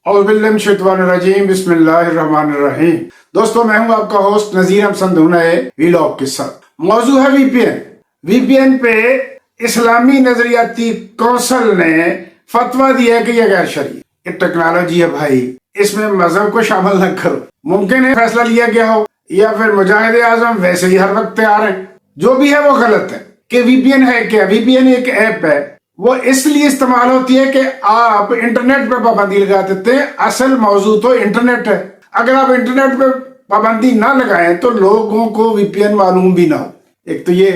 औज़ुबिल्लाहिमिनश्शैतानिर्रजीम बिस्मिल्लाहिर्रहमानिर्रहीम। दोस्तों, मैं हूं आपका होस्ट नजीर अहमद नए वीलॉग के साथ। मौजू है वीपीएन। वीपीएन पे इस्लामी नजरियाती कौंसल ने फतवा दिया कि यह गैर शरई ये टेक्नोलॉजी है भाई, इसमें मजहब को शामिल न करो। मुमकिन है फैसला लिया गया हो या फिर मुजाहिद आजम वैसे ही हर वक्त तैयार है, जो भी है वो गलत है। कि वीपीएन है क्या? वीपीएन एक ऐप है, वो इसलिए इस्तेमाल होती है कि आप इंटरनेट पे पाबंदी लगा देते हैं। असल मौजू तो इंटरनेट है। अगर आप इंटरनेट पे पाबंदी ना लगाएं तो लोगों को वीपीएन मालूम भी ना हो। एक तो ये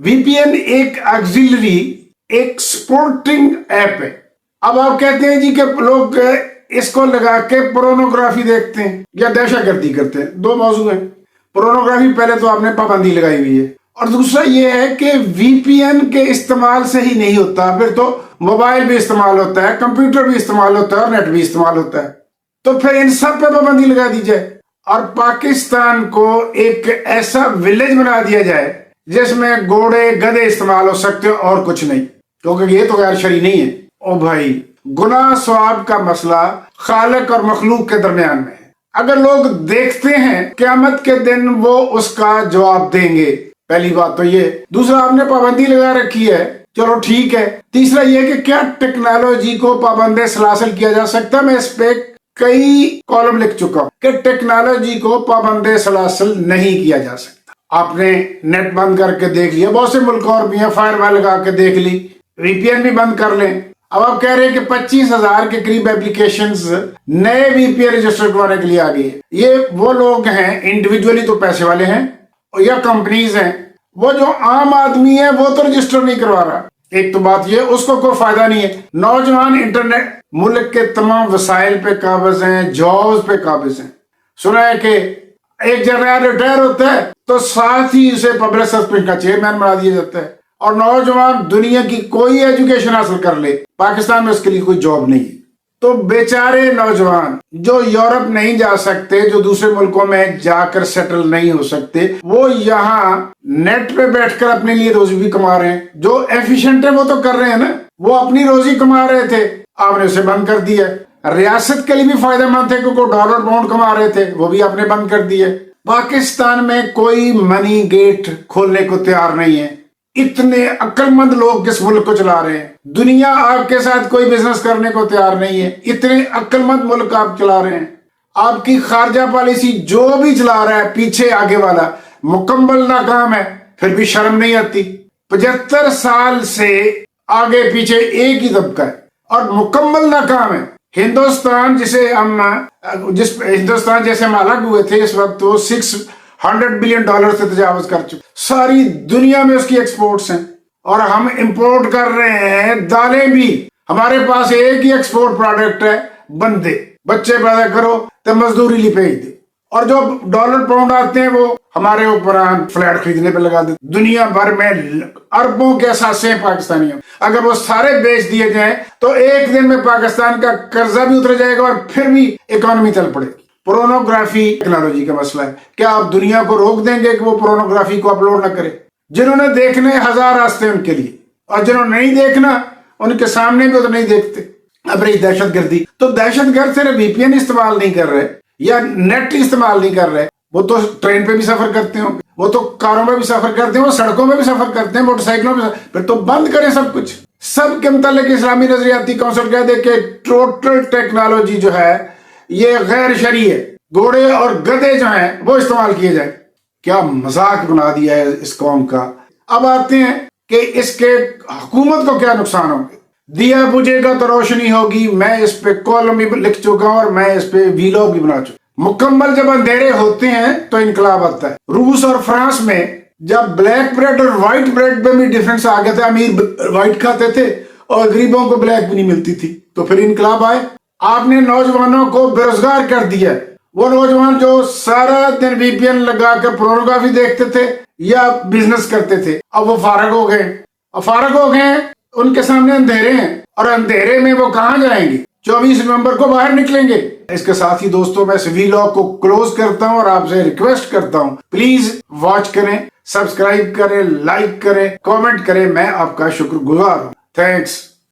वीपीएन एक ऑक्सिलरी, एक सपोर्टिंग ऐप है। अब आप कहते हैं जी कि लोग इसको लगा के पोर्नोग्राफी देखते हैं या दहशतगर्दी करते हैं। दो मौजू हैं। पोर्नोग्राफी पहले तो आपने पाबंदी लगाई हुई है, और दूसरा ये है कि वीपीएन के इस्तेमाल से ही नहीं होता, फिर तो मोबाइल भी इस्तेमाल होता है, कंप्यूटर भी इस्तेमाल होता है और नेट भी इस्तेमाल होता है। तो फिर इन सब पे पाबंदी लगा दी जाए और पाकिस्तान को एक ऐसा विलेज बना दिया जाए जिसमें घोड़े गधे इस्तेमाल हो सकते हो और कुछ नहीं, क्योंकि ये तो गैर शरई नहीं है। ओ भाई, गुनाह सवाब का मसला खालिक और मखलूक के दरमियान में है। अगर लोग देखते हैं क़यामत के दिन वो उसका जवाब देंगे। पहली बात तो ये। दूसरा, आपने पाबंदी लगा रखी है, चलो ठीक है। तीसरा ये कि क्या टेक्नोलॉजी को पाबंद सलासल किया जा सकता है? मैं इस पे कई कॉलम लिख चुका हूं कि टेक्नोलॉजी को पाबंद सलासल नहीं किया जा सकता। आपने नेट बंद करके देख लिया, बहुत से मुल्क और भी हैं, फायरवॉल लगा के देख ली, वीपीएन भी बंद कर लें। अब आप कह रहे हैं कि 25,000 के करीब एप्लीकेशंस नए वीपीएन रजिस्टर करवाने के लिए आ गई है। ये वो लोग हैं, इंडिविजुअली तो पैसे वाले हैं या कंपनीज हैं, वो जो आम आदमी है वो तो रजिस्टर नहीं करवा रहा। एक तो बात ये, उसको कोई फायदा नहीं है। नौजवान इंटरनेट मुल्क के तमाम वसाइल पे काबिज हैं, जॉब्स पे काबिज हैं। सुना है कि एक जनरल रिटायर होता है तो साथ ही उसे पब्लिक सर्विस का चेयरमैन बना दिया जाता है, और नौजवान दुनिया की कोई एजुकेशन हासिल कर ले, पाकिस्तान में उसके लिए कोई जॉब नहीं है। तो बेचारे नौजवान जो यूरोप नहीं जा सकते, जो दूसरे मुल्कों में जाकर सेटल नहीं हो सकते, वो यहाँ नेट पे बैठकर अपने लिए रोजी भी कमा रहे हैं। जो एफिशिएंट है वो तो कर रहे हैं ना, वो अपनी रोजी कमा रहे थे, आपने उसे बंद कर दिया। रियासत के लिए भी फायदेमंद थे क्योंकि डॉलर पाउंड कमा रहे थे, वो भी आपने बंद कर दिए। पाकिस्तान में कोई मनी गेट खोलने को तैयार नहीं है। इतने अक्लमंद लोग किस मुल्क को चला रहे हैं। दुनिया आपके साथ कोई बिजनेस करने को तैयार नहीं है। इतने अक्लमंद मुल्क आप चला रहे हैं। आपकी खारजा पॉलिसी जो भी चला रहा है, पीछे आगे वाला मुकम्मल नाकाम है, फिर भी शर्म नहीं आती। 75 साल से आगे पीछे एक ही तबका है और मुकम्मल नाकाम है। हिंदुस्तान हिंदुस्तान जैसे हम अलग हुए थे, इस वक्त वो $600 बिलियन से तजावज कर चुके। सारी दुनिया में उसकी एक्सपोर्ट्स हैं और हम इंपोर्ट कर रहे हैं दालें भी। हमारे पास एक ही एक्सपोर्ट प्रोडक्ट है, बंदे। बच्चे पैदा करो तो मजदूरी लिए भेज दे, और जो डॉलर पाउंड आते हैं वो हमारे ऊपर फ्लैट खरीदने पे लगा दे। दुनिया भर में अरबों के असासे हैं पाकिस्तानियों। अगर वो सारे बेच दिए जाएं तो एक दिन में पाकिस्तान का कर्जा भी उतर जाएगा और फिर भी इकोनॉमी चल पड़ेगी। पोर्नोग्राफी टेक्नोलॉजी का मसला है। क्या आप दुनिया को रोक देंगे कि वो पोर्नोग्राफी को अपलोड न करे? जिन्होंने देखने 1000 रास्ते उनके लिए, और जिन्होंने नहीं देखना उनके सामने भी तो नहीं देखते। अब रही दहशतगर्दी, तो दहशतगर्द सिर्फ वीपीएन इस्तेमाल नहीं कर रहे या नेट इस्तेमाल नहीं कर रहे, वो तो ट्रेन पे भी सफर करते होंगे, वो तो कारों में भी सफर करते हैं, वो सड़कों में भी सफर करते हैं, मोटरसाइकिलों में। फिर तो बंद करें सब कुछ। सब के मुतालिक इस्लामी नजरियाती कौंसिल कह दे कि टोटल टेक्नोलॉजी जो है ये गैर शरई है, घोड़े और गधे जो हैं वो इस्तेमाल किए जाए। क्या मजाक बना दिया है इस कौम का। अब आते हैं कि इसके हुकूमत को क्या नुकसान होंगे। दिया बुझेगा तो रोशनी होगी, मैं इस पे कॉलम भी लिख चुका हूं और मैं इस पे वीलॉग भी बना चुका। मुकम्मल जब अंधेरे होते हैं तो इनकलाब आता है। रूस और फ्रांस में जब ब्लैक ब्रेड और व्हाइट ब्रेड में भी डिफरेंस आ गया था, अमीर व्हाइट खाते थे और गरीबों को ब्लैक भी नहीं मिलती थी, तो फिर इनकलाब आए। आपने नौजवानों को बेरोजगार कर दिया। वो नौजवान जो सारा दिन वीपीएन लगा कर पोर्नोग्राफी देखते थे या बिजनेस करते थे, अब वो फारग हो गए। अब फारग हो गए, उनके सामने अंधेरे हैं, और अंधेरे में वो कहाँ जाएंगे? 24 नवंबर को बाहर निकलेंगे। इसके साथ ही दोस्तों, मैं इस वीलॉग को क्लोज करता हूँ और आपसे रिक्वेस्ट करता हूँ, प्लीज वॉच करें, सब्सक्राइब करें, लाइक करें, कमेंट करें। मैं आपका शुक्रगुजार हूँ। थैंक्स।